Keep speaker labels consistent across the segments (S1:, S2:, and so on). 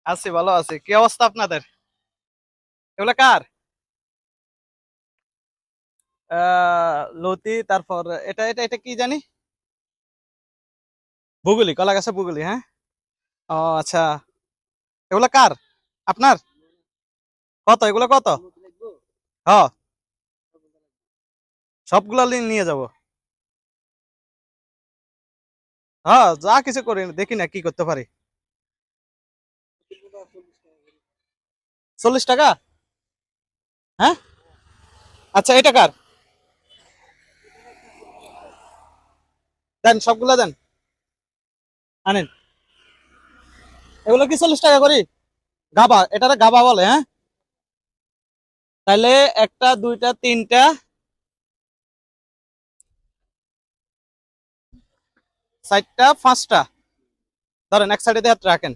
S1: আছি, ভালো আছি। কি অবস্থা আপনাদের? এগুলা কার? লতি, তারপর এটা এটা এটা কি জানি? বুগুলি, কলা গাছের বুগুলি, হ্যাঁ। ও আচ্ছা, এগুলা কার? আপনার? কত এগুলো, কত? হ, সবগুলা নিয়ে যাব। হ্যাঁ, যা কিছু করি, দেখি না কি করতে পারি। 40 টাকা? হ্যাঁ। আচ্ছা, এটা কার? দেন, সবগুলা দেন, আনেন। এগুলো কি 40 টাকা করি? গাবা, এটারে গাবা বলে, হ্যাঁ। তাহলে একটা, দুইটা, তিনটা, চারটা, পাঁচটা। ধরেন, এক সাইডে হাত রাখেন।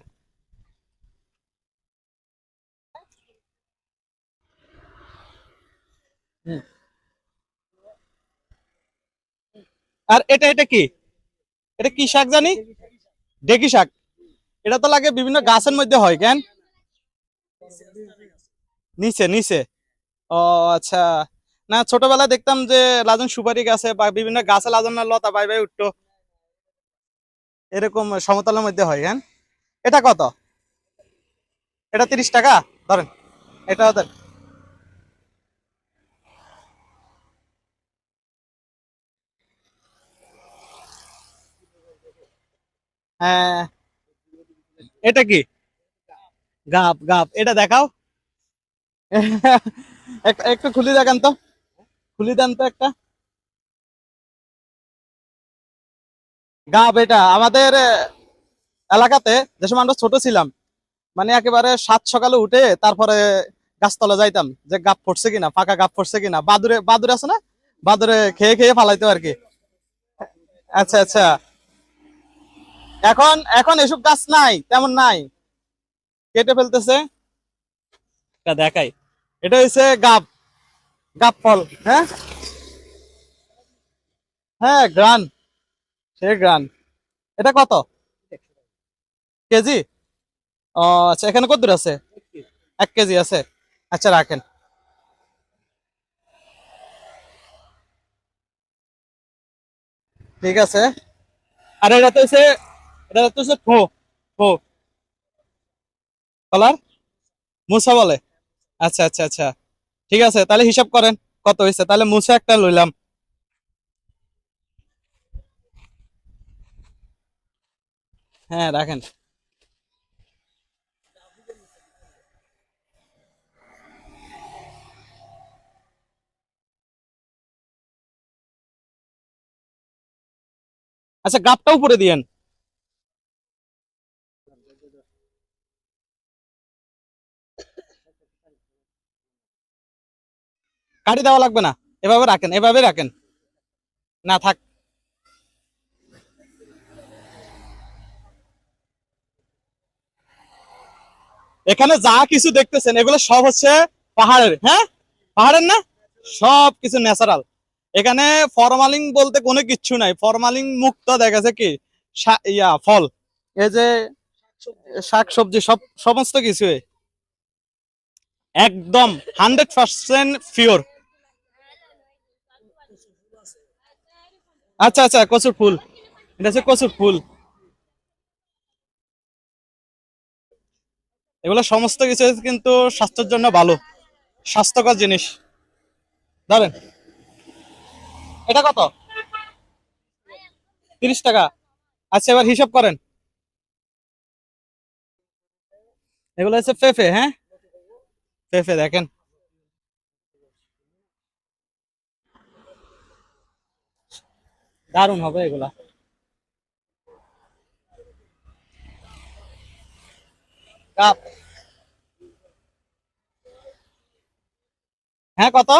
S1: হুম। আর এটা এটা কি? এটা কি শাক জানি? ডেকি শাক। এটা তো লাগে বিভিন্ন গাছের মধ্যে হয় কেন? নিচে নিচে। ও আচ্ছা। না, ছোটবেলায় দেখতাম যে লাজন সুপারি গাছে বা বিভিন্ন গাছে লাজন না লতা বাই বাই উঠতো, এরকম সমতলের মধ্যে হয়, হ্যাঁ। এটা কত? এটা 30 টাকা। ধরেন, এটা ধরেন। হ্যাঁ। এটা কি? গাব গাব, এটা দেখাও। একটু খুলি দেখান তো, খুলি দেন তো একটা। গাব, এটা আমাদের এলাকাতে, যে সময় আমরা ছোট ছিলাম, মানে একেবারে সাত সকালে উঠে তারপরে গাছতলা যাইতাম যে গাব পড়ছে কিনা, পাকা গাব পড়ছে কিনা। বাদুরে বাদুর আছে না, বাদুরে খেয়ে খেয়ে ফালাইতো আর কি। আচ্ছা আচ্ছা। এখন এখন এসব গাছ নাই, তেমন নাই, কেটে ফেলতেছে। এটা দেখাই। এটা হচ্ছে গাব, গাব ফল, হ্যাঁ। হ্যাঁ, গ্রান, সে গ্রান। এটা কত কেজি? ও আচ্ছা, এখানে কত দূর আছে? 1 কেজি আছে। আচ্ছা, রাখেন। ঠিক আছে। আর এটা তো হচ্ছে ফো, ফো, কলার মুসা বলে। আচ্ছা আচ্ছা আচ্ছা। ঠিক আছে, তাহলে হিসাব করেন কত হয়েছে। তাহলে মুসা একটা লইলাম। হ্যাঁ, রাখেন। আচ্ছা, গাবটা উপরে দিয়েন। কাটি দেওয়া লাগবে না, এভাবে রাখেন, এভাবে রাখেন। না, থাক। এখানে যা কিছু দেখতেছেন এগুলো সব হচ্ছে পাহাড়ের, হ্যাঁ। পাহাড়ের না, সব কিছু ন্যাচারাল। এখানে ফরমালিন বলতে কোনো কিচ্ছু নাই, ফরমালিন মুক্ত দেখা গেছে কি ফল, এই যে শাক সবজি, সব সমস্ত কিছু একদম 100% পিওর। আচ্ছা আচ্ছা, কচুর ফুল, এটা হচ্ছে কচুর ফুল। এগুলো সমস্ত কিছু কিন্তু স্বাস্থ্যের জন্য ভালো, স্বাস্থ্যকর জিনিস। ধরেন, এটা কত? 30 টাকা। আচ্ছা, এবার হিসাব করেন। এগুলো হচ্ছে পেঁপে, হ্যাঁ। পেঁপে দেখেন, দারুণ হবে এগুলা। কাপ, হ্যাঁ, কত?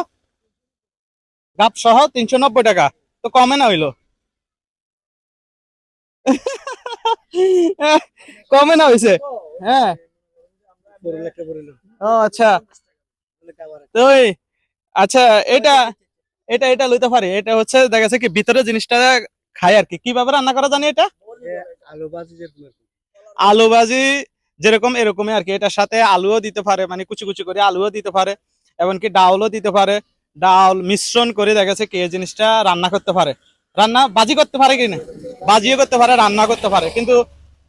S1: কাপ সহ 390 টাকা। তো কমে না হইলো? কমে না হইছে? হ্যাঁ। ও আচ্ছা। তো আচ্ছা, এটা এটা এটা লইতে পারি। এটা হচ্ছে দেখা যাচ্ছে কি ভিতরে জিনিসটা খাই আর কি। কিভাবে রান্না করা জানি এটা? আলু ভাজি, যেরকম এরকমই আর কি। এটার সাথে আলুও দিতে পারে, মানে কুচি কুচি করে আলুও দিতে পারে, এমনকি ডাউলও দিতে পারে। ডাউল মিশ্রণ করে দেখা গেছে কি এই জিনিসটা রান্না করতে পারে। রান্না বাজি করতে পারে কিনা, বাজিও করতে পারে, রান্না করতে পারে। কিন্তু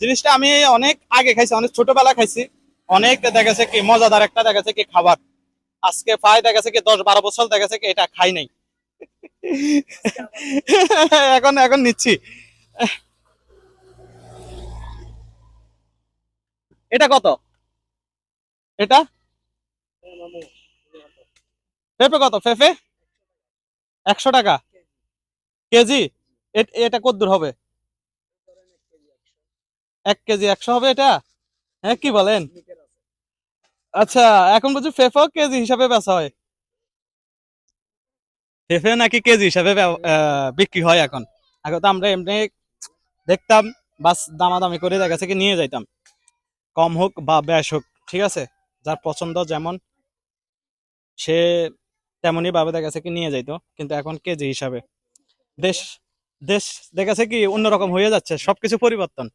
S1: জিনিসটা আমি অনেক আগে খাইছি, অনেক ছোটবেলা খাইছি, অনেক দেখা গেছে কি মজাদার একটা দেখা গেছে কি খাবার। আজকে প্রায় দেখা গেছে কি 10-12 বছর দেখা গেছে কি এটা খাই নাই। এখন এখন নিচ্ছি। এটা কত? এটা পেঁপে কত? পেঁপে 100 টাকা কেজি। এটা কত দূর হবে? 1 কেজি 100 হবে এটা? হ্যাঁ, কি বলেন? আচ্ছা, এখন বুঝি পেঁপেও কেজি হিসাবে বেচা হয়। পেঁপে নাকি কেজি হিসাবে বিক্রি হয় এখন। আগে তো আমরা এমনি দেখতাম, বাস দামাদামি করে দেখা গেছে কি নিয়ে যাইতাম, কম হোক বা বেশ হোক, ঠিক আছে, যার পছন্দ যেমন সে তেমনই ভাবে দেখা গেছে কি নিয়ে যাইতো। কিন্তু এখন কেজি হিসাবে। দেশ দেশ দেখা গেছে কি অন্যরকম হয়ে যাচ্ছে, সবকিছু পরিবর্তন।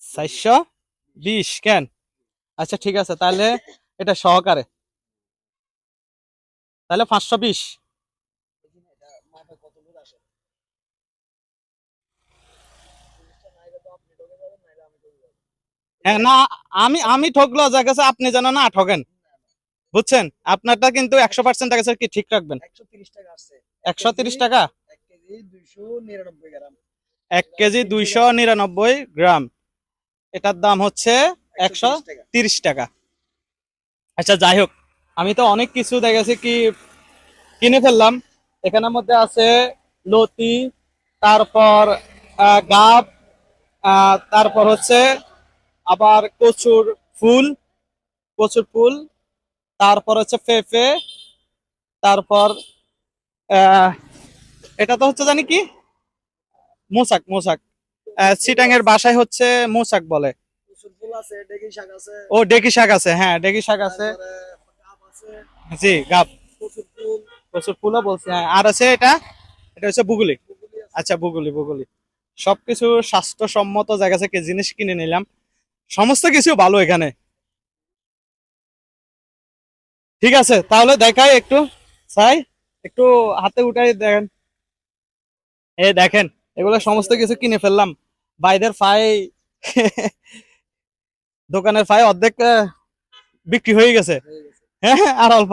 S1: 420 কেন? আচ্ছা ঠিক আছে, তাহলে এটা সহকারে তাহলে 520। হ্যাঁ না, আমি আমি ঠকলো যা গেছে, আপনি যেন না ঠকেন, বুঝছেন? আপনারটা কিন্তু 100% গেছে কি ঠিক রাখবেন। 130 টাকা 1 কেজি 299 গ্রাম। এটার দাম হচ্ছে 130 টাকা। আচ্ছা যাই হোক, আমি তো অনেক কিছু দেখেছি কি কিনে ফেললাম। এখানের মধ্যে আছে লতি, তারপর গাব, তারপর হচ্ছে আবার ফুল কচুর ফুল, তারপর হচ্ছে পেঁপে, তারপর আহ এটা তো হচ্ছে জানি কি মোচাক, মোচাক। চিটাং এর বাসায় হচ্ছে মোচাক বলে। ও ডেকি শাক আছে, হ্যাঁ ডেকি শাক আছে। জি গাব, কচুর ফুলও বলছে, হ্যাঁ। আর আছে এটা, এটা হচ্ছে বুগুলি। আচ্ছা বুগুলি, বুগুলি। সবকিছু স্বাস্থ্যসম্মত জায়গা থেকে জিনিস কিনে নিলাম, সমস্ত কিছু ভালো এখানে। ঠিক আছে, তাহলে দেখাই একটু, চাই একটু হাতে উঠাই দেখেন। এই দেখেন, এগুলো সমস্ত কিছু কিনে ফেললাম। বাইরের ফাই দোকানের ফাই অর্ধেক বিক্রি হয়ে গেছে। হ্যাঁ হ্যাঁ, আর অল্প।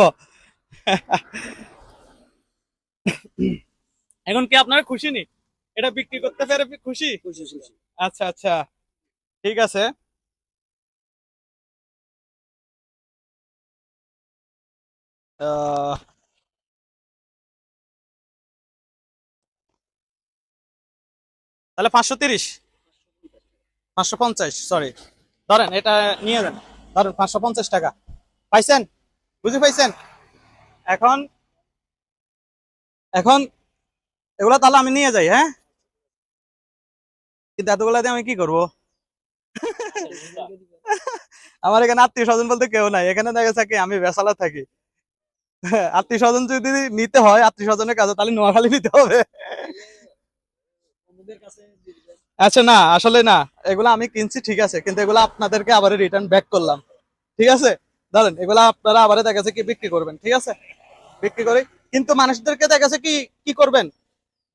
S1: এখন কি আপনারা খুশি নি এটা বিক্রি করতে পেরে? খুশি? আচ্ছা আচ্ছা, ঠিক আছে। আহ, তাহলে 530, 550, সরি। ধরেন এটা নিয়ে যান, ধরেন 550 টাকা। পাইছেন? বুঝে পাইছেন? এখন এখন এগুলা তাহলে আমি নিয়ে যাই, হ্যাঁ? কিন্তু এতগুলা দিয়ে আমি কি করবো? আমার এখানে আত্মীয় স্বজন বলতে কেউ নাই, এখানে দেখা যাচ্ছে কি আমি বেসালা থাকি। আত্মীয় স্বজন যদি নিতে হয় আত্মীয় স্বজনের কাছে, তাহলে নোয়াখালী নিতে হবে। আচ্ছা না, আসলে না, এগুলা আমি কিনছি ঠিক আছে, কিন্তু এগুলা আপনাদেরকে আবার রিটার্ন ব্যাক করলাম, ঠিক আছে? ধরেন এগুলা আপনারা আবার দেখা যাচ্ছে কি বিক্রি করবেন, ঠিক আছে? বিক্রি করে কিন্তু মানুষদেরকে দেখা যাচ্ছে কি কি করবেন,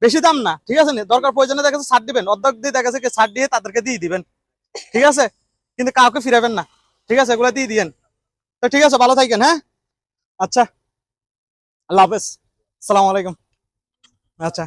S1: বেশি দাম না, ঠিক আছে? দরকার প্রয়োজনে দেখা যাচ্ছে ছাড় দিবেন, অর্ধেক দিয়ে দেখা যাচ্ছে কি ছাড় দিয়ে তাদেরকে দিয়ে দিবেন, ঠিক আছে? কিন্তু কাউকে ফিরাবেন না, ঠিক আছে? এগুলা দিয়ে দিয়েন। তো ঠিক আছে, ভালো থাকেন, হ্যাঁ? আচ্ছা, আল্লাহ হাফেজ, আসসালামু আলাইকুম। আচ্ছা।